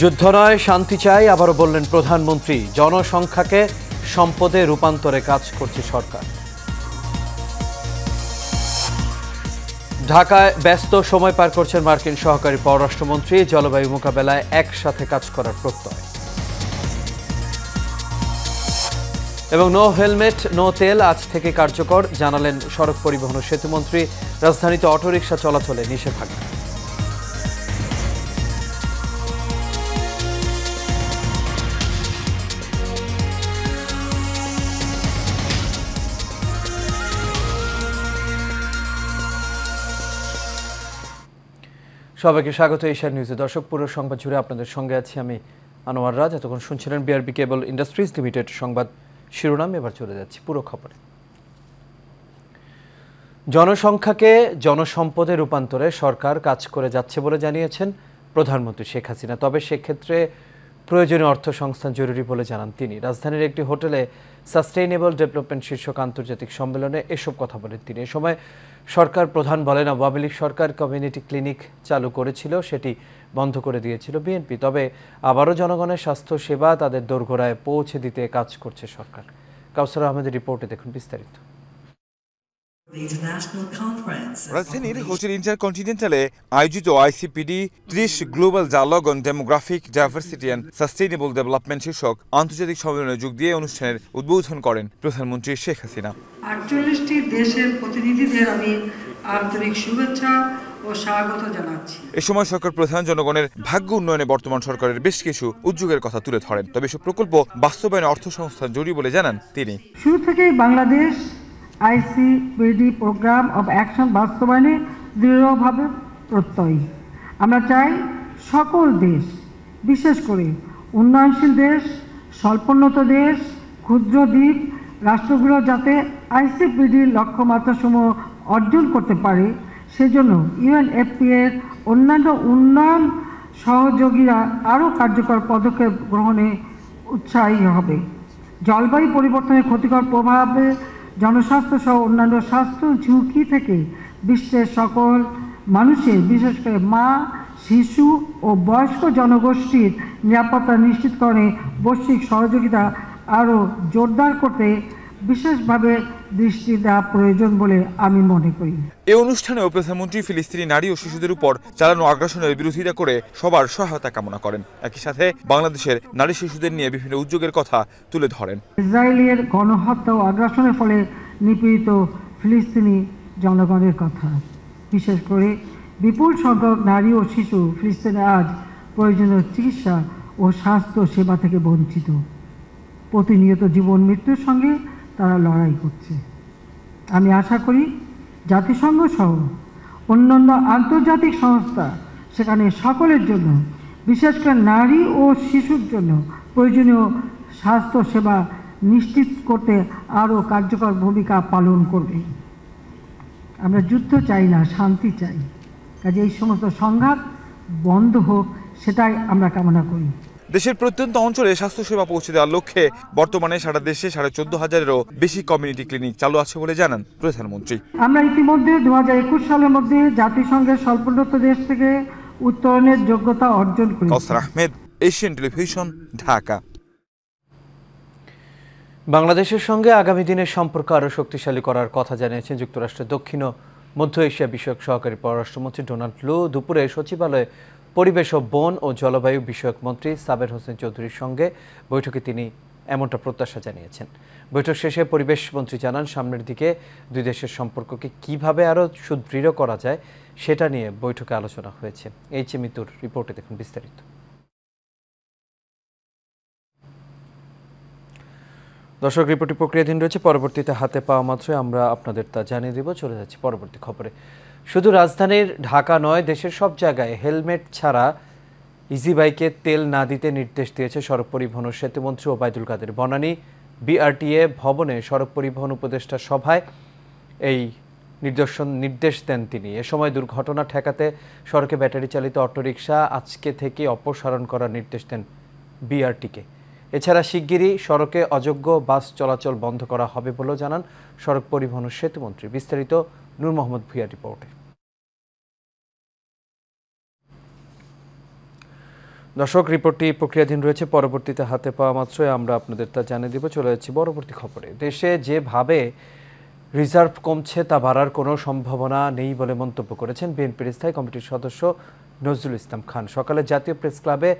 যুদ্ধ নয় শান্তি চাই আবারও বললেন প্রধানমন্ত্রী। জনসংখ্যাকে সম্পদে রূপান্তরে কাজ করছে সরকার। ঢাকায় ব্যস্ত সময় পার করছেন মার্কিন সহকারী পররাষ্ট্রমন্ত্রী। জলবায়ু মোকাবেলায় একসাথে কাজ করার প্রত্যয়। এবং নো হেলমেট নো তেল আজ থেকে কার্যকর, জানালেন সড়ক পরিবহন ও সেতুমন্ত্রী। রাজধানীতে অটোরিকশা চলাচলে নিষেধাজ্ঞা। সবাইকে স্বাগত এশিয়া নিউজে। দর্শক, পুরো সংবাদ জুড়ে আপনাদের সঙ্গে আছি আমি আনোয়ার রাজ। এতক্ষণ শুনছিলেন বিআরবি কেবল ইন্ডাস্ট্রিজ লিমিটেড সংবাদ শিরোনাম। এবার চলে যাচ্ছি পুরো খবরে। জনসংখ্যাকে জনসম্পদে রূপান্তরে সরকার কাজ করে যাচ্ছে বলে জানিয়েছেন প্রধানমন্ত্রী শেখ হাসিনা। তবে সেক্ষেত্রে প্রয়োজনীয় অর্থ সংস্থান জরুরি বলে জানান তিনি। রাজধানীর একটি হোটেলে সাস্টেইনেবল ডেভেলপমেন্ট শীর্ষক আন্তর্জাতিক সম্মেলনে এসব কথা বলেন তিনি। এ সময় সরকার প্রধান বলেন, আওয়ামী লীগ সরকার কমিউনিটি ক্লিনিক চালু করেছিল, সেটি বন্ধ করে দিয়েছিল বিএনপি। তবে আবারও জনগণের স্বাস্থ্য সেবা তাদের দোরগোড়ায় পৌঁছে দিতে কাজ করছে সরকার। কাউসার আহমেদের রিপোর্টে দেখুন বিস্তারিত। রাজধানীর হোটেল ইন্টারকন্টিনেন্টালে আয়োজিত ICPD 30 global dialogue on demographic diversity and sustainable development শীর্ষক আন্তর্জাতিক সম্মেলনে যোগ দিয়ে অনুষ্ঠানের উদ্বোধন করেন প্রধানমন্ত্রী শেখ হাসিনা। 48টি দেশের প্রতিনিধিদের আমি আন্তরিক শুভেচ্ছা ও স্বাগত জানাচ্ছি। এ সময় সরকার প্রধান জনগণের ভাগ্য উন্নয়নে বর্তমান সরকারের বেশ কিছু উদ্যোগের কথা তুলে ধরেন। তবে এসব প্রকল্প বাস্তবায়নে অর্থ সংস্থান জরুরি বলে জানান তিনি। শুরু থেকেই Bangladesh ICPD programme of action বাস্তবায়নে দৃঢ়ভাবে প্রত্যয়ী। আমরা চাই সকল দেশ, বিশেষ করে উন্নয়নশীল দেশ, স্বল্পোন্নত দেশ, ক্ষুদ্র দ্বীপ রাষ্ট্রগুলো যাতে আইসিপিডির লক্ষ্যমাত্রাসমূহ অর্জন করতে পারে, সেজন্য ইউএনএফপি এর অন্যান্য উন্নয়ন সহযোগীরা আরও কার্যকর পদক্ষেপ গ্রহণে উৎসাহী হবে। জলবায়ু পরিবর্তনের ক্ষতিকর প্রভাবে জনস্বাস্থ্য সহ অন্যান্য স্বাস্থ্য ঝুঁকি থেকে বিশ্বের সকল মানুষের, বিশেষ করে মা, শিশু ও বয়স্ক জনগোষ্ঠীর নিরাপত্তা নিশ্চিতকরণে বৈশ্বিক সহযোগিতা আরও জোরদার করতে বিশেষভাবে দৃষ্টি দেওয়া প্রয়োজন বলে আমি মনে করি। এই অনুষ্ঠানেও প্রধানমন্ত্রী ফিলিস্তিনি নারী ও শিশুদের উপর চালানো আগ্রাসনের বিরোধিতা করে সবার সহায়তা কামনা করেন। একই সাথে বাংলাদেশের নারী শিশুদের নিয়ে বিভিন্ন উদ্যোগের কথা তুলে ধরেন। ইসরায়েলের গণহত্যা ও আগ্রাসনের ফলে নিপীড়িত ফিলিস্তিনি জনগণের কথা, বিশেষ করে বিপুল সংখ্যক নারী ও শিশু ফিলিস্তিনে আজ প্রয়োজনীয় চিকিৎসা ও স্বাস্থ্য সেবা থেকে বঞ্চিত। প্রতিনিয়ত জীবন মৃত্যুর সঙ্গে তারা লড়াই করছে। আমি আশা করি জাতিসংঘ সহ অন্যান্য আন্তর্জাতিক সংস্থা সেখানে সকলের জন্য, বিশেষ করে নারী ও শিশুর জন্য প্রয়োজনীয় স্বাস্থ্য সেবা নিশ্চিত করতে আরও কার্যকর ভূমিকা পালন করবে। আমরা যুদ্ধ চাই না, শান্তি চাই। কাজে এই সমস্ত সংঘাত বন্ধ হোক, সেটাই আমরা কামনা করি। দেশের প্রত্যন্ত অঞ্চলে স্বাস্থ্যসেবা পৌঁছে দেওয়ার লক্ষ্যে বর্তমানে সারা দেশে 14,500-এরও বেশি কমিউনিটি ক্লিনিক চালু আছে বলে জানান প্রধানমন্ত্রী। আমরা ইতিমধ্যে 2021 সালের মধ্যে জাতিসংঘের স্বল্পোন্নত দেশ থেকে উত্তরণের যোগ্যতা অর্জন করেছি। কাউসার আহমেদ, এশিয়ান টেলিভিশন, ঢাকা। বাংলাদেশের সঙ্গে আগামী দিনের সম্পর্ক আরও শক্তিশালী করার কথা জানিয়েছেন যুক্তরাষ্ট্রের দক্ষিণ ও মধ্য এশিয়া বিষয়ক সহকারী পররাষ্ট্রমন্ত্রী ডোনাল্ড লু। দুপুরে সচিবালয়ে পরিবেশ ও বন ও জলবায়ু বিষয়ক মন্ত্রী সাবের হোসেন চৌধুরীর সঙ্গে বৈঠকে তিনি এমনটা প্রত্যাশা জানিয়েছেন। বৈঠক শেষে পরিবেশ মন্ত্রী জানান, সামনের দিকে দুই দেশের সম্পর্ককে কিভাবে আরও সুদৃঢ় করা যায় সেটা নিয়ে বৈঠকে আলোচনা হয়েছে। এইচ এ মিতুর রিপোর্টে দেখুন বিস্তারিত। দর্শক, রিপোর্টটি প্রক্রিয়াধীন রয়েছে, পরবর্তীতে হাতে পাওয়া মাত্রই আমরা আপনাদের তা জানিয়ে দেব। চলে যাচ্ছি পরবর্তী খবরে। শুধু রাজধানীর ঢাকা নয়, দেশের সব জায়গায় হেলমেট ছাড়া ইজি বাইকে তেল না দিতে নির্দেশ দিয়েছে সড়ক পরিবহন ও সেতুমন্ত্রী ওবায়দুল কাদের। বনানী বিআরটিএ ভবনে সড়ক পরিবহন উপদেষ্টা সভায় এই নির্দেশ দেন তিনি। এ সময় দুর্ঘটনা ঠেকাতে সড়কে ব্যাটারি চালিত অটোরিকশা আজকে থেকে অপসারণ করার নির্দেশ দেন বিআরটিকে। এছাড়া শিগগিরই সড়কে অযোগ্য বাস চলাচল বন্ধ করা হবে বলেও জানান সড়ক পরিবহন ও সেতুমন্ত্রী। বিস্তারিত নূর মোহাম্মদ ভুঁইয়া রিপোর্টে। দর্শক, রিপোর্টটি প্রক্রিয়াধীন রয়েছে, পরবর্তীতে হাতে পাওয়া মাত্রই আমরা আপনাদের তা জানিয়ে দিব। চলে যাচ্ছি পরবর্তী খবরে। দেশে যেভাবে রিজার্ভ কমছে তা বাড়ার কোনো সম্ভাবনা নেই বলে মন্তব্য করেছেন বিএনপির স্থায়ী কমিটির সদস্য নজরুল ইসলাম খান। সকালে জাতীয় প্রেস ক্লাবে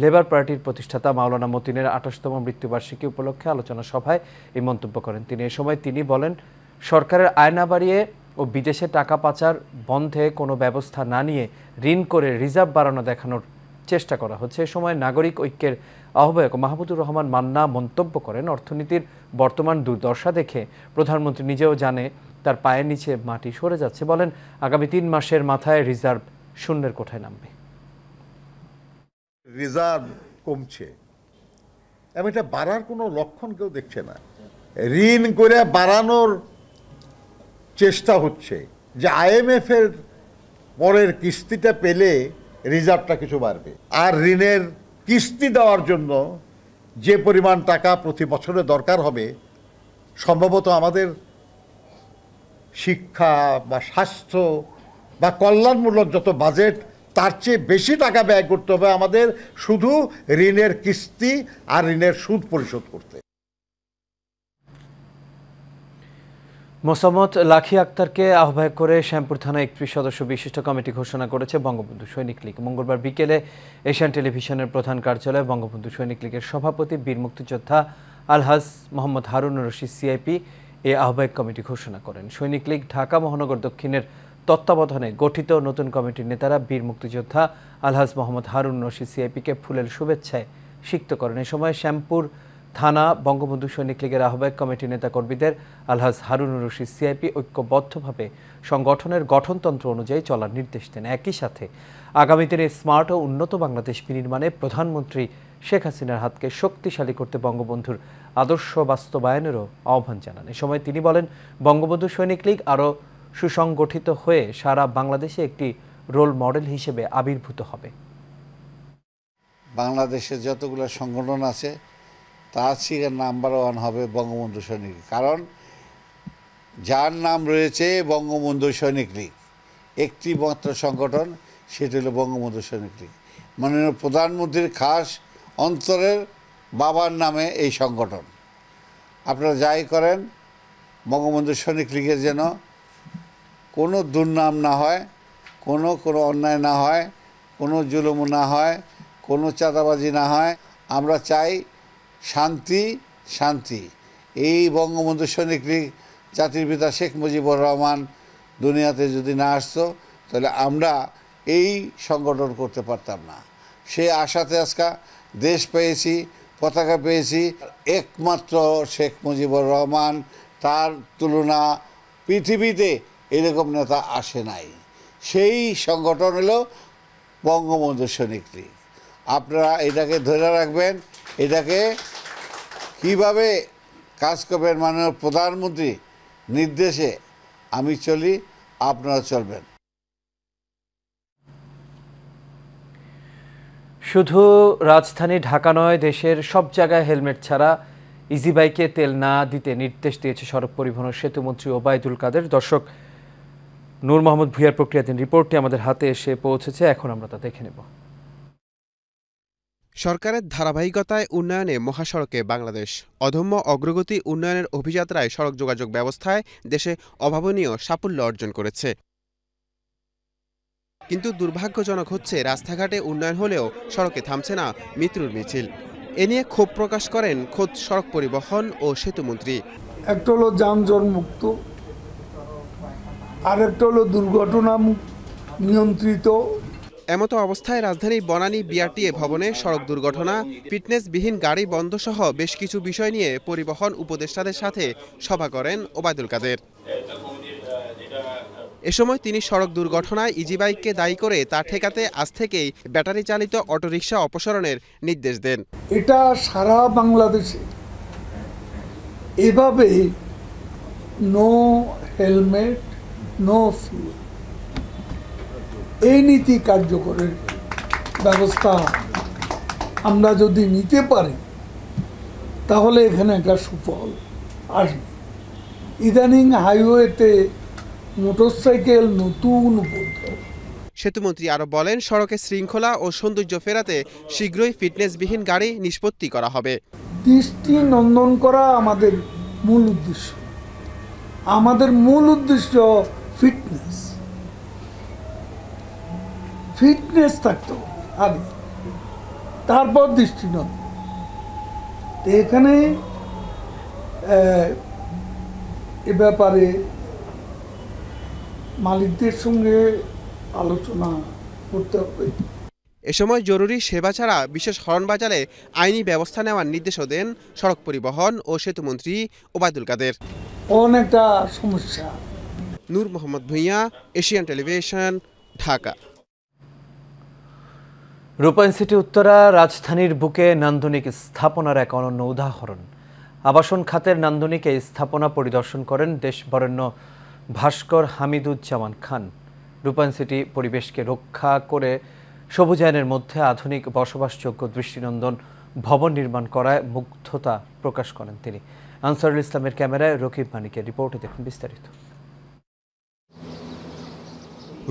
লেবার পার্টির প্রতিষ্ঠাতা মাওলানা মতিনের 28তম মৃত্যুবার্ষিকী উপলক্ষে আলোচনা সভায় এই মন্তব্য করেন তিনি। এ সময় তিনি বলেন, সরকারের আয় না বাড়িয়ে ও বিদেশে টাকা পাচার বন্ধে কোনো ব্যবস্থা না নিয়ে ঋণ করে রিজার্ভ বাড়ানো দেখানোর চেষ্টা করা হচ্ছে। এ সময় নাগরিক ঐক্যের আহ্বায়ক মাহমুদুর রহমান মান্না মন্তব্য করেন, অর্থনীতির বর্তমান দুর্দশা দেখে প্রধানমন্ত্রী নিজেও জানে তার পায়ের নিচে মাটি সরে যাচ্ছে। বলেন, আগামী 3 মাসের মাথায় রিজার্ভ শূন্যের কোঠায় নামবে। রিজার্ভ কমছে এবং এটা বাড়ার কোনো লক্ষণ কেউ দেখছে না। ঋণ করে বাড়ানোর চেষ্টা হচ্ছে যে IMF এর পরের কিস্তিটা পেলে রিজার্ভটা কিছু বাড়বে। আর ঋণের কিস্তি দেওয়ার জন্য যে পরিমাণ টাকা প্রতি বছরে দরকার হবে, সম্ভবত আমাদের শিক্ষা বা স্বাস্থ্য বা কল্যাণমূলক যত বাজেট, তার চেয়ে বেশি টাকা ব্যয় করতে হবে আমাদের শুধু ঋণের কিস্তি আর ঋণের সুদ পরিশোধ করতে। মোসাম্মত লাখি আক্তারকে আহ্বায়ক করে শ্যামপুর থানা 31 সদস্য বিশিষ্ট কমিটি ঘোষণা করেছে বঙ্গবন্ধু সৈনিক লীগ। মঙ্গলবার বিকেলে এশিয়ান টেলিভিশনের প্রধান কার্যালয়ে বঙ্গবন্ধু সৈনিক লীগের সভাপতি বীর মুক্তিযোদ্ধা আলহাজ মোহাম্মদ হারুন রশিদ সিআইপি এ আহ্বায়ক কমিটি ঘোষণা করেন। সৈনিক লীগ ঢাকা মহানগর দক্ষিণের তত্ত্বাবধানে গঠিত নতুন কমিটির নেতারা বীর মুক্তিযোদ্ধা আলহাজ মোহাম্মদ হারুন রশিদ সিআইপিকে ফুলের শুভেচ্ছায় সিক্ত করেন। এ সময় শ্যামপুর থানা বঙ্গবন্ধু সৈনিক লীগের আহ্বায়ক কমিটির নেতাকর্মীদের আলহাজ হারুন রশিদ সিআইপি ঐক্যবদ্ধভাবে সংগঠনের গঠনতন্ত্র অনুযায়ী চলার নির্দেশ দেন। একই সাথে আগামী দিনে স্মার্ট ও উন্নত বাংলাদেশ বিনির্মাণে প্রধানমন্ত্রী শেখ হাসিনার হাতকে শক্তিশালী করতে বঙ্গবন্ধুর আদর্শ বাস্তবায়নেরও আহ্বান জানান। এ সময় তিনি বলেন, বঙ্গবন্ধু সৈনিক লীগ আরও সুসংগঠিত হয়ে সারা বাংলাদেশে একটি রোল মডেল হিসেবে আবির্ভূত হবে। বাংলাদেশের যতগুলো সংগঠন আছে তার থেকে নাম্বার 1 হবে বঙ্গবন্ধু সৈনিক লীগ। কারণ যার নাম রয়েছে বঙ্গবন্ধু সৈনিক লীগ, একটি মাত্র সংগঠন, সেটি হলো বঙ্গবন্ধু সৈনিক লীগ। মাননীয় প্রধানমন্ত্রীর খাস অন্তরের বাবার নামে এই সংগঠন। আপনারা যাই করেন, বঙ্গবন্ধু সৈনিক লীগের যেন কোনো দুর্নাম না হয়, কোনো অন্যায় না হয়, কোনো জুলুম না হয়, কোনো চাঁদাবাজি না হয়। আমরা চাই শান্তি শান্তি। এই বঙ্গবন্ধু সৈনিক লীগ, জাতির পিতা শেখ মুজিবুর রহমান দুনিয়াতে যদি না আসতো তাহলে আমরা এই সংগঠন করতে পারতাম না। সে আশাতে আজকে দেশ পেয়েছি, পতাকা পেয়েছি। একমাত্র শেখ মুজিবুর রহমান, তার তুলনা পৃথিবীতে এরকম নেতা আসে নাই। সেই সংগঠন হলো বঙ্গবন্ধু সৈনিক লীগ। আপনারা এটাকে ধরে রাখবেন। এটাকে কিভাবে কাজ করবেন, মাননীয় প্রধানমন্ত্রী নির্দেশে আমি চলি, আপনারা চলবেন। শুধু রাজধানী ঢাকা নয়, দেশের সব জায়গায় হেলমেট ছাড়া ইজি বাইকে তেল না দিতে নির্দেশ দিয়েছে সড়ক পরিবহন ও সেতুমন্ত্রী ওবায়দুল কাদের। দর্শক, নূর মোহাম্মদ ভূঁইয়ার প্রক্রিয়াধীন রিপোর্টটি আমাদের হাতে এসে পৌঁছেছে, এখন আমরা তা দেখে নেব। সরকারের ধারাবাহিকতায় উন্নয়নে মহাসড়কে বাংলাদেশ অদম্য অগ্রগতি উন্নয়নের অভিযাত্রায় সড়ক যোগাযোগ ব্যবস্থায় দেশে অভাবনীয় সাফল্য অর্জন করেছে। কিন্তু দুর্ভাগ্যজনক হচ্ছে, রাস্তাঘাটে উন্নয়ন হলেও সড়কে থামছে না মৃত্যুর মিছিল। এ নিয়ে ক্ষোভ প্রকাশ করেন খোদ সড়ক পরিবহন ও সেতুমন্ত্রী। একটা হলো যানজট মুক্ত, আর একটা হলো দুর্ঘটনা নিয়ন্ত্রিত। এমতো অবস্থায় রাজধানীর বনানী বিআরটিএ ভবনে সড়ক দুর্ঘটনা, ফিটনেসবিহীন গাড়ি বন্ধ সহ বেশ কিছু বিষয় নিয়ে পরিবহন উপদেষ্টাদের সাথে সভা করেন ওবায়দুল কাদের। এ সময় তিনি সড়ক দুর্ঘটনায় ইজি বাইককে দায়ী করে তা ঠেকাতে আজ থেকেই ব্যাটারি চালিত অটোরিকশা অপসারণের নির্দেশ দেন। এটা সারা বাংলাদেশে এভাবে নো হেলমেট নো ফিউল, এই নীতি কার্যকরের ব্যবস্থা আমরা যদি নিতে পারি তাহলে এখানে একটা সুফল আসবে। ইদানিং হাইওয়েতে মোটরসাইকেল নতুন উপদ্রব। সেতুমন্ত্রী আরও বলেন, সড়কে শৃঙ্খলা ও সৌন্দর্য ফেরাতে শীঘ্রই ফিটনেসবিহীন গাড়ি নিষ্পত্তি করা হবে। দৃষ্টি নন্দন করা আমাদের মূল উদ্দেশ্য। আমাদের মূল উদ্দেশ্য ফিটনেস থাকতে হবে আগে, তারপর দৃষ্টি নন্দন। এখানে এ ব্যাপারে মালিকদের সঙ্গে আলোচনা করতে হবে। এ সময় জরুরি সেবা ছাড়া বিশেষ হর্ন বাজালে আইনি ব্যবস্থা নেওয়ার নির্দেশও দেন সড়ক পরিবহন ও সেতুমন্ত্রী ওবায়দুল কাদের। অনেকটা সমস্যা। নূর মোহাম্মদ ভূঁইয়া, এশিয়ান টেলিভিশন, ঢাকা। রূপায়ণ সিটি উত্তরা রাজধানীর বুকে নান্দনিক স্থাপনার এক অনন্য উদাহরণ। আবাসন খাতের নান্দনিক এই স্থাপনা পরিদর্শন করেন দেশবরেণ্য ভাস্কর হামিদুজ্জামান খান। রূপায়ণ সিটি পরিবেশকে রক্ষা করে সবুজায়নের মধ্যে আধুনিক বসবাসযোগ্য দৃষ্টিনন্দন ভবন নির্মাণ করায় মুগ্ধতা প্রকাশ করেন তিনি। আনসারুল ইসলামের ক্যামেরায় রকিব মানিকের রিপোর্টে দেখুন বিস্তারিত।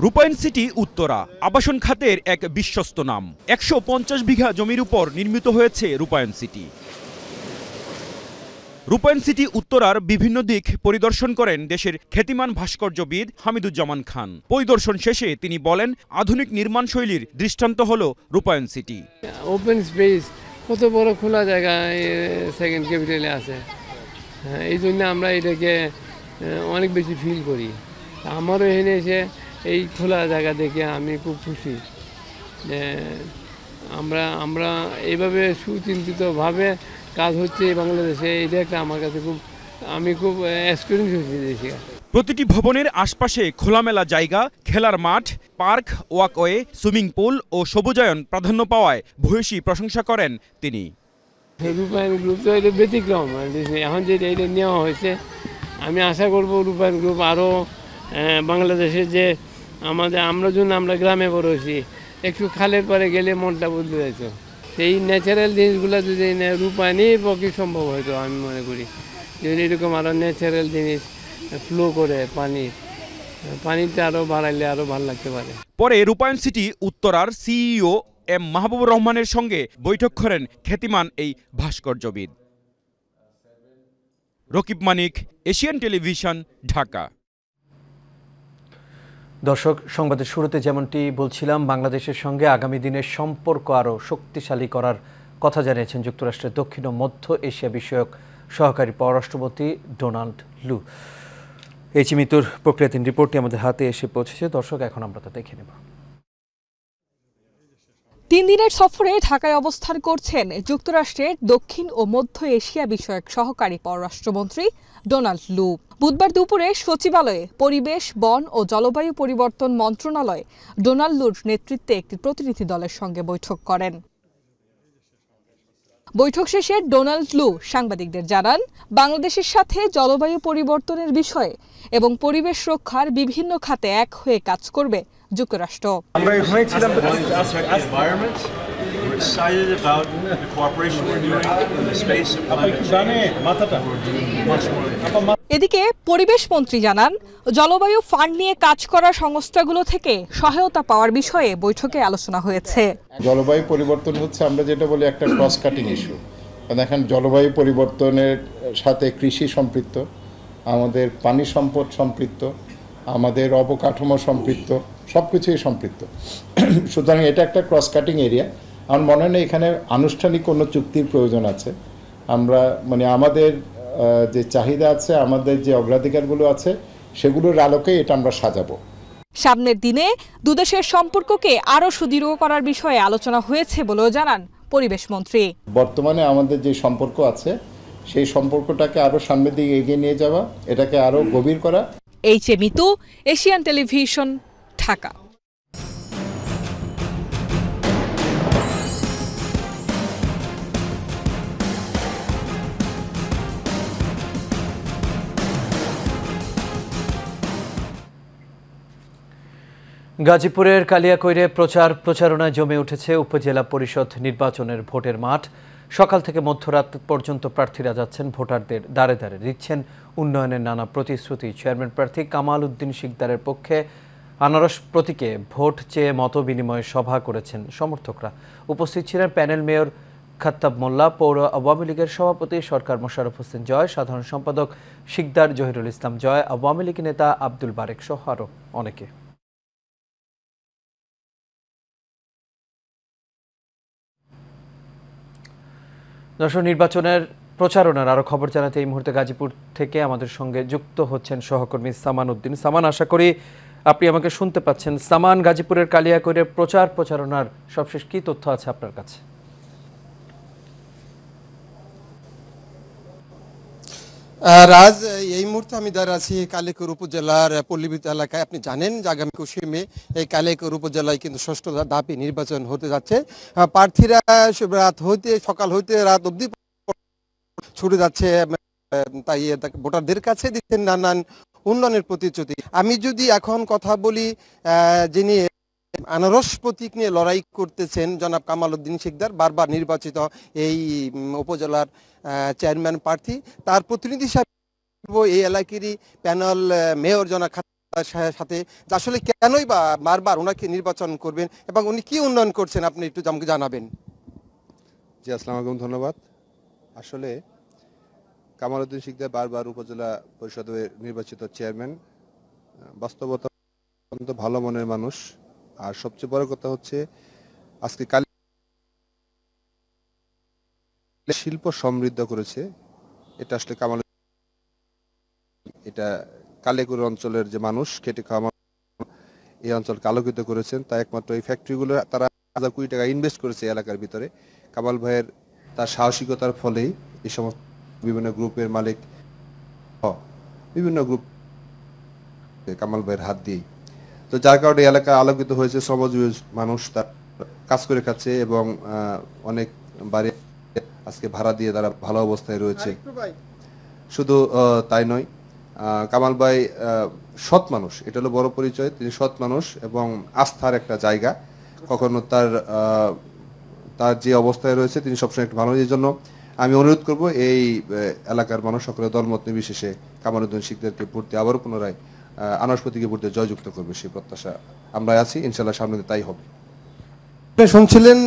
রূপায়ণ সিটি উত্তরা আবাসন খাতের এক বিশ্বস্ত নাম। 150 বিঘা জমির উপর নির্মিত হয়েছে রূপায়ণ সিটি। রূপায়ণ সিটি উত্তরার বিভিন্ন দিক পরিদর্শন করেন দেশের খ্যাতিমান ভাস্কর্যবিদ হামিদুজ্জামান খান। পরিদর্শন শেষে তিনি বলেন, আধুনিক নির্মাণ শৈলীর দৃষ্টান্ত হলো রূপায়ণ সিটি। ওপেন স্পেস, কত বড় খোলা জায়গা সেকেন্ড ক্যাপিটালে আছে। এই জন্য আমরা এটাকে অনেক বেশি ফিল করি। আমারও এখানে এসে এই খোলা জায়গা দেখে আমি খুব খুশি যে আমরা এইভাবে সুচিন্তিতভাবে কাজ হচ্ছে বাংলাদেশে। এটা একটা আমার কাছে আমি খুব এক্সপিরিয়েন্স হয়েছি। প্রতিটি ভবনের আশপাশে খোলামেলা জায়গা, খেলার মাঠ, পার্ক, ওয়াকওয়ে, সুইমিং পুল ও সবুজায়ন প্রাধান্য পাওয়ায় ভূয়সী প্রশংসা করেন তিনি। রূপায়ণ গ্রুপ তো এটা ব্যতিক্রম। এখন যেটা এটা নেওয়া হয়েছে, আমি আশা করব রূপায়ণ গ্রুপ আরও বাংলাদেশে যে আমরা গ্রামে বড় হয়েছি, একটু খালের পরে গেলে মনটা বদলে যেত। সেই ন্যাচারাল জিনিসগুলো যদি রূপায়ণের পক্ষে সম্ভব হয়তো আমি মনে করি যদি এরকম আরও ন্যাচারাল জিনিস ফ্লো করে পানিটা আরও বাড়াইলে আরও ভালো লাগতে পারে। পরে রূপায়ণ সিটি উত্তরার সিইও এম মাহবুবুর রহমানের সঙ্গে বৈঠক করেন খ্যাতিমান এই ভাস্কর্যবিদ। রকিব মানিক, এশিয়ান টেলিভিশন, ঢাকা। দর্শক, সংবাদের শুরুতে যেমনটি বলছিলাম, বাংলাদেশের সঙ্গে আগামী দিনের সম্পর্ক আরও শক্তিশালী করার কথা জানিয়েছেন যুক্তরাষ্ট্রের দক্ষিণ ও মধ্য এশিয়া বিষয়ক সহকারী পররাষ্ট্রমন্ত্রী ডোনাল্ড লু। এই চিমিতুর প্রক্রিয়াধীন রিপোর্টটি আমাদের হাতে এসে পৌঁছেছে। দর্শক, এখন আমরা তা দেখে নেব। 3 দিনের সফরে ঢাকায় অবস্থান করছেন যুক্তরাষ্ট্রের দক্ষিণ ও মধ্য এশিয়া বিষয়ক সহকারী পররাষ্ট্রমন্ত্রী ডোনাল্ড লু। বুধবার দুপুরে সচিবালয়ে পরিবেশ, বন ও জলবায়ু পরিবর্তন মন্ত্রণালয় ডোনাল্ড লুর নেতৃত্বে একটি প্রতিনিধি দলের সঙ্গে বৈঠক করেন। বৈঠক শেষে ডোনাল্ড লু সাংবাদিকদের জানান, বাংলাদেশের সাথে জলবায়ু পরিবর্তনের বিষয়ে এবং পরিবেশ রক্ষার বিভিন্ন খাতে এক হয়ে কাজ করবে যুক্তরাষ্ট্র। এদিকে পরিবেশ মন্ত্রী জানান, জলবায়ু ফান্ড নিয়ে কাজ করা সংস্থাগুলো থেকে সহায়তা পাওয়ার বিষয়ে বৈঠকে আলোচনা হয়েছে। জলবায়ু পরিবর্তন হচ্ছে আমরা যেটা বলি একটা ক্রস কাটিং ইস্যু। দেখেন, জলবায়ু পরিবর্তনের সাথে কৃষি সম্পৃক্ত, আমাদের পানি সম্পদ সম্পৃক্ত, আমাদের অবকাঠামো সম্পৃক্ত, সব কিছুই সম্পৃক্ত। সুতরাং এটা একটা ক্রস কাটিং এরিয়া। আমার মনে হয় না এখানে আনুষ্ঠানিক কোনো চুক্তির প্রয়োজন আছে। আমরা আমাদের যে চাহিদা আছে, আমাদের যে অগ্রাধিকারগুলো আছে, সেগুলোর আলোকে এটা আমরা সাজাবো। সামনের দিনে দুদেশের সম্পর্ককে আরও সুদৃঢ় করার বিষয়ে আলোচনা হয়েছে বলেও জানান পরিবেশ মন্ত্রী। বর্তমানে আমাদের যে সম্পর্ক আছে, সেই সম্পর্কটাকে আরও সামনের দিকে এগিয়ে নিয়ে যাওয়া, এটাকে আরও গভীর করা। Mitu, Asian television, Dhaka. গাজীপুরের কালিয়াকৈরে প্রচারণায় জমে উঠেছে উপজেলা পরিষদ নির্বাচনের ভোটের মাঠ। সকাল থেকে মধ্যরাত পর্যন্ত প্রার্থীরা যাচ্ছেন ভোটারদের দ্বারে দ্বারে, দিচ্ছেন উন্নয়নের নানা প্রতিশ্রুতি। চেয়ারম্যান প্রার্থী কামাল উদ্দিন শিকদারের পক্ষে আনারস প্রতীকে ভোট চেয়ে মত বিনিময় সভা করেছেন সমর্থকরা। উপস্থিত ছিলেন প্যানেল মেয়র খাত্তাব মোল্লা, পৌর আওয়ামী লীগের সভাপতি সরকার মোশাররফ হোসেন জয়, সাধারণ সম্পাদক শিকদার জহিরুল ইসলাম জয়, আওয়ামী লীগ নেতা আব্দুল বারেক সহ আরও অনেকে। দর্শক, নির্বাচনের প্রচারণার আরো খবর জানাতে এই মুহূর্তে গাজীপুর থেকে আমাদের সঙ্গে যুক্ত হচ্ছেন সহকর্মী সামান উদ্দিন। সামান, আশা করি আপনি আমাকে শুনতে পাচ্ছেন। সামান, গাজীপুরের কালিয়াকৈরের প্রচারণার সবশেষ কি তথ্য আছে আপনার কাছে? রাজ, এই মুহূর্তে আমি দাঁড়িয়ে আছি কালিয়াকৈর উপজেলার পল্লীবিদ্যুৎ এলাকায়। আপনি জানেন যে আগামী 21 মে এই কালিয়াকৈর উপজেলায় কিন্তু ষষ্ঠ ধাপে নির্বাচন হতে যাচ্ছে। প্রার্থীরা সকাল হইতে রাত অবধি ছুটে যাচ্ছে, তাই ভোটারদের কাছে দিচ্ছেন নানান উন্নয়নের প্রতিশ্রুতি। আমি যদি এখন কথা বলি, যিনি আনারস প্রতীক নিয়ে লড়াই করতেছেন জনাব কামাল উদ্দিন শিকদার, বারবার নির্বাচিত এই উপজেলার চেয়ারম্যান প্রার্থী, তার প্রতিনিধি হিসাবে এই এলাকারই প্যানেল মেয়র জনাব সাথে আসলে কেনই বা বারবার ওনাকে নির্বাচন করবেন এবং উনি কি উন্নয়ন করছেন আপনি একটু আমাকে জানাবেন। জি, আসসালামু আলাইকুম, ধন্যবাদ। আসলে কামাল উদ্দিন শিকদার বারবার উপজেলা পরিষদের নির্বাচিত চেয়ারম্যান, বাস্তবতা অত্যন্ত ভালো মনের মানুষ। আর সবচেয়ে বড় কথা হচ্ছে আজকে শিল্প সমৃদ্ধ করেছে, এটা আসলে কামাল, এটা কালিয়াকৈর অঞ্চলের যে মানুষ খেটে খাওয়া এই অঞ্চলকে আলোকিত করেছেন। তাই একমাত্র এই ফ্যাক্টরিগুলো তারা 1000 কোটি টাকা ইনভেস্ট করেছে এলাকার ভিতরে। কামাল ভাইয়ের তার সাহসিকতার ফলেই এই সমস্ত বিভিন্ন গ্রুপের মালিক, বিভিন্ন গ্রুপ কামাল ভাইয়ের হাত দিয়েই, তো যার কারণে এলাকা আলোকিত হয়েছে। শ্রমজীবী মানুষ তার কাজ করে খাচ্ছে এবং অনেক বাড়ি আজকে ভাড়া দিয়ে তারা ভালো অবস্থায় রয়েছে। শুধু তাই নয়, কামাল ভাই সৎ মানুষ, এটা হলো বড় পরিচয়। তিনি সৎ মানুষ এবং আস্থার একটা জায়গা। কখনো তার যে অবস্থায় রয়েছে তিনি সবসময় একটু ভালো। এই জন্য আমি অনুরোধ করব এই এলাকার মানুষ সকলে দলমত নির্বিশেষে কামাল উদ্দিন শিকদারকে ভোট দিয়ে আবারও পুনরায় আনারস প্রতীকে ভোট দিয়ে জয়যুক্ত করবে, সেই প্রত্যাশা আমরা আছি। ইনশাল্লাহ সামনে তাই হবে। শুনছিলেন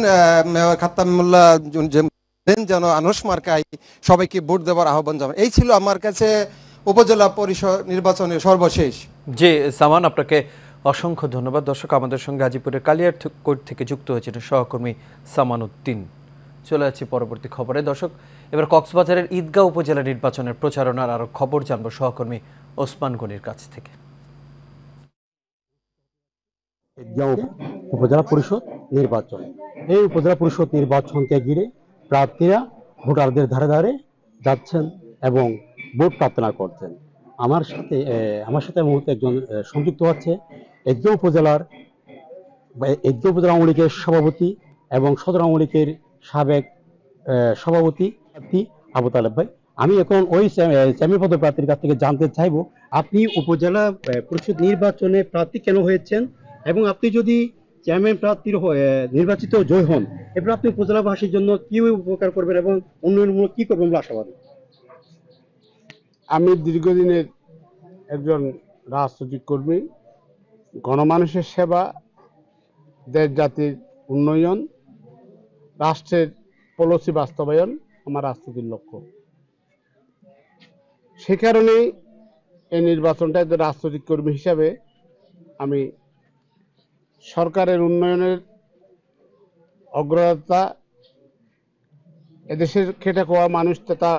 খাত্তাব মোল্লা যেন আনারস মার্কায় সবাইকে ভোট দেওয়ার আহ্বান জানান। এই ছিল আমার কাছে উপজেলা পরিষদ নির্বাচনের সর্বশেষ। জি সামান, আপনাকে অসংখ্য ধন্যবাদ। দর্শক, আমাদের সঙ্গে গাজীপুরের কালিয়াকৈর থেকে যুক্ত হয়েছেন সহকর্মী সামান উদ্দিন। চলে যাচ্ছি পরবর্তী খবরে। দর্শক, এবার কক্সবাজারের ঈদগাঁও উপজেলা নির্বাচনের প্রচারণার আরো খবর জানবো সহকর্মী ওসমান গনির কাছ থেকে। ঈদগাঁও উপজেলা পরিষদ নির্বাচন, এই উপজেলা পরিষদ নির্বাচনকে ঘিরে প্রার্থীরা ভোটারদের ধারে ধারে যাচ্ছেন এবং ভোট প্রার্থনা করছেন। আমার সাথে মুহূর্তে একজন সংযুক্ত হচ্ছে ঈদগাঁও উপজেলা আওয়ামী লীগের সভাপতি এবং সদর আওয়ামী লীগের সাবেক সভাপতি আবু তালেব ভাই। আমি এখন ওই চেয়ারম্যান পদ প্রার্থীর কাছ থেকে জানতে চাইবো, আপনি উপজেলা পরিষদ নির্বাচনে প্রার্থী কেন হয়েছেন এবং আপনি যদি চেয়ারম্যান প্রার্থীর নির্বাচিত জয় হন, এরপর আপনি উপজেলাবাসীর জন্য কি উপকার করবেন এবং উন্নয়নমূলক কি করবেন বলে আশাবাদী? আমি দীর্ঘদিনের একজন রাজনৈতিক কর্মী। গণমানুষের সেবা, দেশ জাতির উন্নয়ন, রাষ্ট্রের পলিসি বাস্তবায়ন আমার রাজনীতির লক্ষ্য। সে কারণেই এই নির্বাচনটা একজন রাজনৈতিক কর্মী হিসাবে আমি সরকারের উন্নয়নের অগ্রতা, এদেশের খেটে খাওয়া মানুষ তথা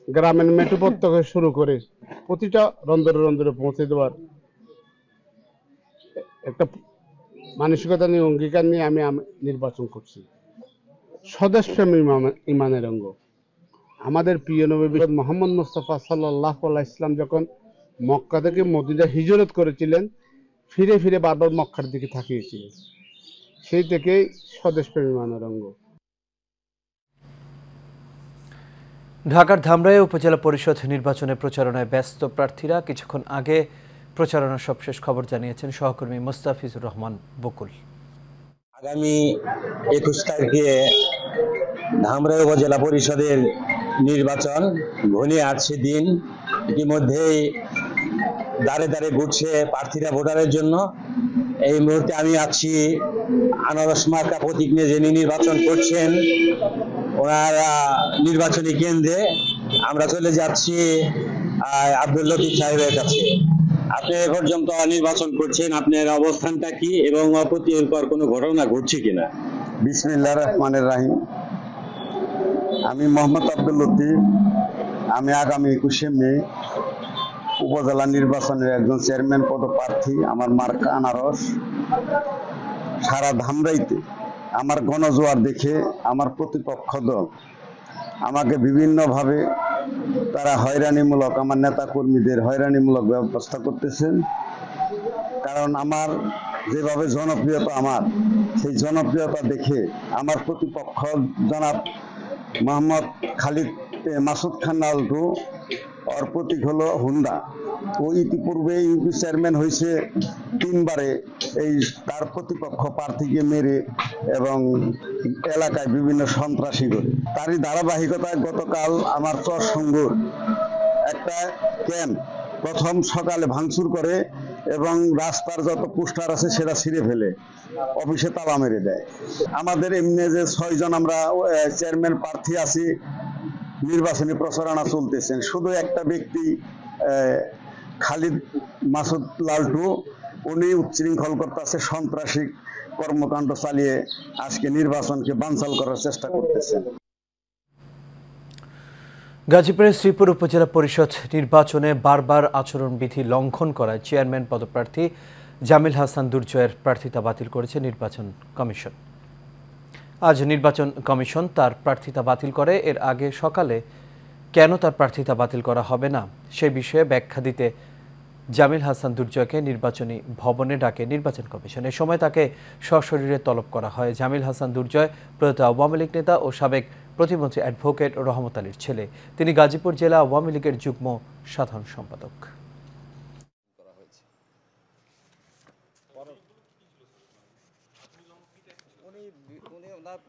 গ্রামের মেঠোপথ থেকে শুরু করে প্রতিটা রন্ধরে রন্ধরে পৌঁছে দেওয়ার একটা মানসিকতা নিয়ে, অঙ্গীকার নিয়ে আমি নির্বাচন করছি। স্বদেশপ্রেমী ইমানের অঙ্গ। আমাদের প্রিয় নবী মুহাম্মদ মুস্তাফা সাল্লাল্লাহু আলাইহি ওয়াসাল্লাম যখন মক্কা থেকে মদিনা হিজরত করেছিলেন, ফিরে ফিরে বারবার মক্কার দিকে তাকিয়েছিলেন। সেই থেকেই স্বদেশপ্রেমী ইমানের অঙ্গ। ঢাকার ধামরাইয়ে উপজেলা পরিষদ নির্বাচনে প্রচারণায় ব্যস্ত প্রার্থীরা। কিছুক্ষণ আগে প্রচারণার সবশেষ খবর জানিয়েছেন সহকর্মী মুস্তাফিজুর রহমান বকুল। আগামী 21 তারিখে ধামরাই উপজেলা পরিষদের নির্বাচন ঘনিয়ে আসছে দিন। ইতিমধ্যেই দাঁড়ে দাঁড়ে ঘুরছে প্রার্থীরা ভোটারের জন্য। এই মুহূর্তে আমি আছি আনারস মার্কা প্রতীক নিয়ে যিনি নির্বাচন করছেন ওনার নির্বাচনী কেন্দ্রে। আমরা চলে যাচ্ছি আব্দুল লতিফ সাহেবের কাছে। আপনি এ পর্যন্ত নির্বাচন করছেন, আপনার অবস্থানটা কি এবং অপ্রীতিকর কোনো ঘটনা ঘটছে কিনা? বিসমিল্লাহির রহমানির রহিম। আমি মোহাম্মদ আব্দুল লতিফ। আমি আগামী 21শে মে উপজেলা নির্বাচনের একজন চেয়ারম্যান পদপ্রার্থী। আমার মার্কা আনারস। সারা ধামরাইতে আমার গণজোয়ার দেখে আমার প্রতিপক্ষ দল আমাকে বিভিন্নভাবে তারা হয়রানিমূলক, আমার নেতা কর্মীদের হয়রানিমূলক ব্যবস্থা করতেছেন। কারণ আমার যেভাবে জনপ্রিয়তা, আমার সেই জনপ্রিয়তা দেখে আমার প্রতিপক্ষ জনাব মোহাম্মদ খালিদ মাসুদ খান লালটু, ওর প্রতীক হলো হুন্ডা। ও ইতিপূর্বে ইউপি চেয়ারম্যান হয়েছে 3 বারে। এই তার প্রতিপক্ষ প্রার্থীকে মেরে এবং এলাকায় বিভিন্ন সন্ত্রাসী করে, তারই ধারাবাহিকতায় গতকাল আমার চরসঙ্গুর একটা ক্যাম্প প্রথম সকালে ভাঙচুর করে এবং রাস্তার যত পোস্টার আছে সেটা ছিঁড়ে ফেলে অফিসে তালা মেরে দেয়। আমাদের এমনি যে 6 জন আমরা চেয়ারম্যান প্রার্থী আছি, নির্বাচনী প্রচারণা চলতেছেন। শুধু একটা ব্যক্তি খালিদ মাসুদ লালটু, উনি উচ্ছৃঙ্খল করতেছে, সন্ত্রাসী কর্মকাণ্ড চালিয়ে আজকে নির্বাচনকে বানচাল করার চেষ্টা করতেছেন। গাজীপুরের শ্রীপুর উপজেলা পরিষদ নির্বাচনে বারবার আচরণবিধি লঙ্ঘন করায় চেয়ারম্যান পদপ্রার্থী জামিল হাসান দুর্জয়ের প্রার্থিতা বাতিল করেছে নির্বাচন কমিশন। আজ নির্বাচন কমিশন তার প্রার্থিতা বাতিল করে। এর আগে সকালে কেন তার প্রার্থিতা বাতিল করা হবে না সে বিষয়ে ব্যাখ্যা দিতে জামিল হাসান দুর্জয়কে নির্বাচনী ভবনে ডাকে নির্বাচন কমিশন। এ সময় তাকে সশরীরে তলব করা হয়। জামিল হাসান দুর্জয় প্রয়াত আওয়ামী লীগ নেতা ও সাবেক প্রতিমন্ত্রী অ্যাডভোকেট রহমত আলীর ছেলে। তিনি গাজীপুর জেলা আওয়ামী লীগের যুগ্ম সাধারণ সম্পাদক।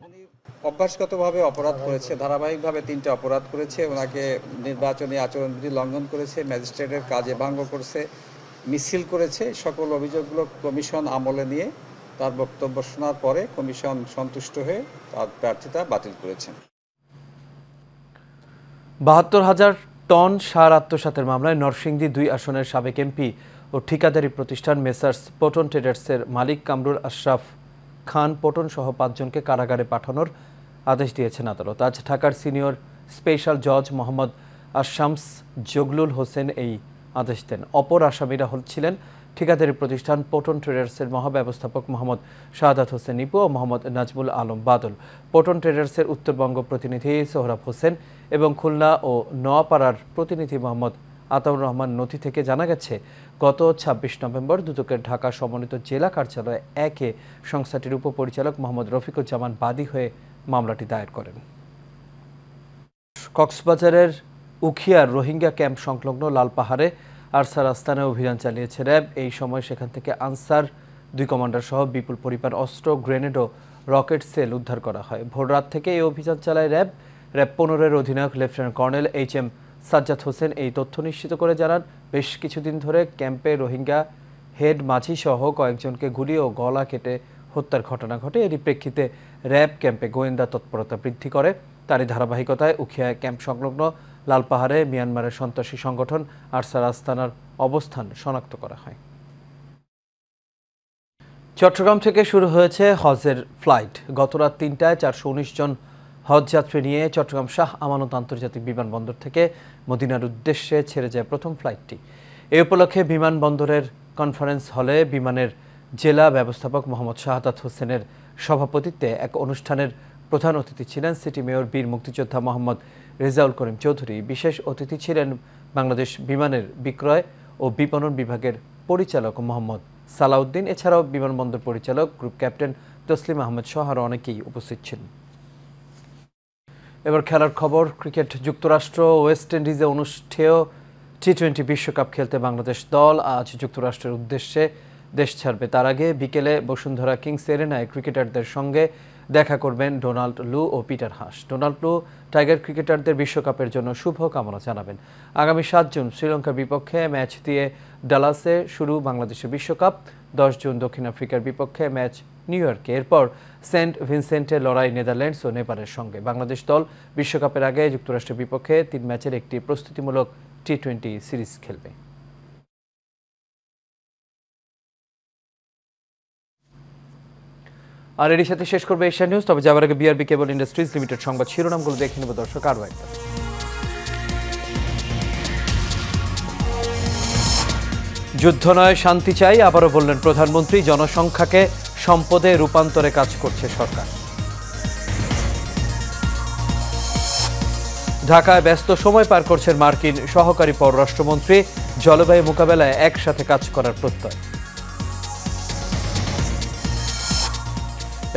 উনি অভ্যাসগতভাবে অপরাধ করেছে, ধারাবাহিকভাবে 3টা অপরাধ করেছে। ওনাকে নির্বাচনী আচরণবিধি লঙ্ঘন করেছে, ম্যাজিস্ট্রেটের কাজে ভঙ্গ করেছে, মিছিল করেছে। সকল অভিযোগগুলো কমিশন আমলে নিয়ে তার বক্তব্য শোনার পরে কমিশন সন্তুষ্ট হয়ে তার প্রার্থিতা বাতিল করেছেন। ৭২,০০০ টন সার আত্মসাতের মামলায় নরসিংদী 2 আসনের সাবেক এমপি ও ঠিকাদারি প্রতিষ্ঠান মেসার্স পটন ট্রেডার্সের মালিক কামরুল আশরাফ খান পটন সহ 5 জনকে কারাগারে পাঠানোর আদেশ দিয়েছেন আদালত। আজ ঢাকার সিনিয়র স্পেশাল জজ মোহাম্মদ আশামস জগলুল হোসেন এই আদেশ দেন। অপর আসামিরা ছিলেন ঠিকাদারি প্রতিষ্ঠান পটন ট্রেডার্সের মহাব্যবস্থাপক মোহাম্মদ শাহাদাত হোসেন নিপু ও মোহাম্মদ নাজমুল আলম বাদল। পটন ট্রেডার্সের উত্তরবঙ্গ প্রতিনিধি সোহরাব হোসেন এবং খুলনা ও নোয়াপাড়ার প্রতিনিধি মোহাম্মদ আতাউর রহমান। নথি থেকে জানা গেছে, গত ২৬ নভেম্বর দুদকের ঢাকা সমন্বিত জেলা কার্যালয় 1-এ সংস্থাটির উপপরিচালক মোহাম্মদ রফিকুজ্জামান বাদী হয়ে মামলাটি দায়ের করেন। কক্সবাজারের উখিয়ার রোহিঙ্গা ক্যাম্প সংলগ্ন লালপাহাড়ে আরসার আস্তানায় অভিযান চালিয়েছে র্যাব। এই সময় সেখান থেকে আনসার 2 কমান্ডার সহ বিপুল পরিমাণ অস্ত্র, গ্রেনেড ও রকেট সেল উদ্ধার করা হয়। ভোররাত থেকে এই অভিযান চালায় র্যাব 15-এর অধিনায়ক lieutenant colonel HM Sajjad Hossain এই তথ্য নিশ্চিত করে জানান, বেশ কিছুদিন ধরে ক্যাম্পে রোহিঙ্গা হেড মাঝি সহ কয়েকজনকে গুলি ও গলা কেটে হত্যার ঘটনা ঘটে। এরই প্রেক্ষিতে র্যাব ক্যাম্পে গোয়েন্দা তৎপরতা বৃদ্ধি করে। তারই ধারাবাহিকতায় উখিয়া ক্যাম্প সংলগ্ন লালপাহাড়ে মিয়ানমারের সন্ত্রাসী সংগঠন আরসার আস্তানার অবস্থান শনাক্ত করা হয়। চট্টগ্রাম থেকে শুরু হয়েছে হজের ফ্লাইট। গতরাত 3টায় 419 জন হজযাত্রী নিয়ে চট্টগ্রাম শাহ আমানত আন্তর্জাতিক বিমানবন্দর থেকে মদিনার উদ্দেশ্যে ছেড়ে যায় প্রথম ফ্লাইটটি। এই উপলক্ষে বিমানবন্দরের কনফারেন্স হলে বিমানের জেলা ব্যবস্থাপক মোহাম্মদ শাহাদাত হোসেনের সভাপতিত্বে এক অনুষ্ঠানের প্রধান অতিথি ছিলেন সিটি মেয়র বীর মুক্তিযোদ্ধা মোহাম্মদ রেজাউল করিম চৌধুরী। বিশেষ অতিথি ছিলেন বাংলাদেশ বিমানের বিক্রয় ও বিপণন বিভাগের পরিচালক মোহাম্মদ সালাউদ্দিন। এছাড়াও বিমানবন্দর পরিচালক গ্রুপ ক্যাপ্টেন তসলিম আহমেদ সহ আরও অনেকেই উপস্থিত ছিলেন। এবার খেলার খবর। ক্রিকেট। যুক্তরাষ্ট্র ওয়েস্ট ইন্ডিজে অনুষ্ঠেয় টি-20 বিশ্বকাপ খেলতে বাংলাদেশ দল আজ যুক্তরাষ্ট্রের উদ্দেশ্যে দেশ ছাড়বে। তার আগে বিকেলে বসুন্ধরা কিংস এরিনায় ক্রিকেটারদের সঙ্গে দেখা করবেন ডোনাল্ড লু ও Peter Haas. Donald Lu tiger ক্রিকেটারদের বিশ্বকাপের জন্য শুভ কামনা জানাবেন। আগামী 7 জুন শ্রীলঙ্কার বিপক্ষে ম্যাচ দিয়ে ডালাসে শুরু বাংলাদেশের বিশ্বকাপ। 10 জুন দক্ষিণ আফ্রিকার বিপক্ষে ম্যাচ নিউ ইয়র্কে। এরপর সেন্ট ভিনসেন্টে লড়াই নেদারল্যান্ডস ও নেপালের সঙ্গে। বাংলাদেশ দল বিশ্বকাপের আগে যুক্তরাষ্ট্রের বিপক্ষে 3 ম্যাচের একটি প্রস্তুতিমূলক টি-20 সিরিজ খেলবে। আর এর সাথে শেষ করবে এশিয়া নিউজ। তবে যাওয়ার আগে বিআরবি কেবল ইন্ডাস্ট্রিজ লিমিটেড সংবাদ শিরোনামগুলো দেখে নেব দর্শক আরও একবার। যুদ্ধ নয়, শান্তি চাই, আবারও বললেন প্রধানমন্ত্রী। জনসংখ্যাকে সম্পদে রূপান্তরে কাজ করছে সরকার। ঢাকায় ব্যস্ত সময় পার করছেন মার্কিন সহকারী পররাষ্ট্রমন্ত্রী। জলবায়ু মোকাবেলায় একসাথে কাজ করার প্রত্যয়।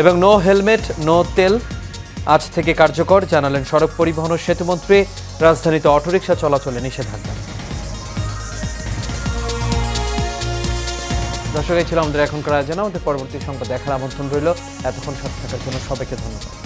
এবং নো হেলমেট নো তেল আজ থেকে কার্যকর, জানালেন সড়ক পরিবহন ও সেতুমন্ত্রী। রাজধানীতে অটোরিকশা চলাচলে নিষেধাজ্ঞা। দর্শক, এই ছিল আমাদের এখনকার আয়োজন। আমাদের পরবর্তী সংবাদ দেখার আমন্ত্রণ রইল। এতক্ষণ সাথে থাকার জন্য সবাইকে ধন্যবাদ।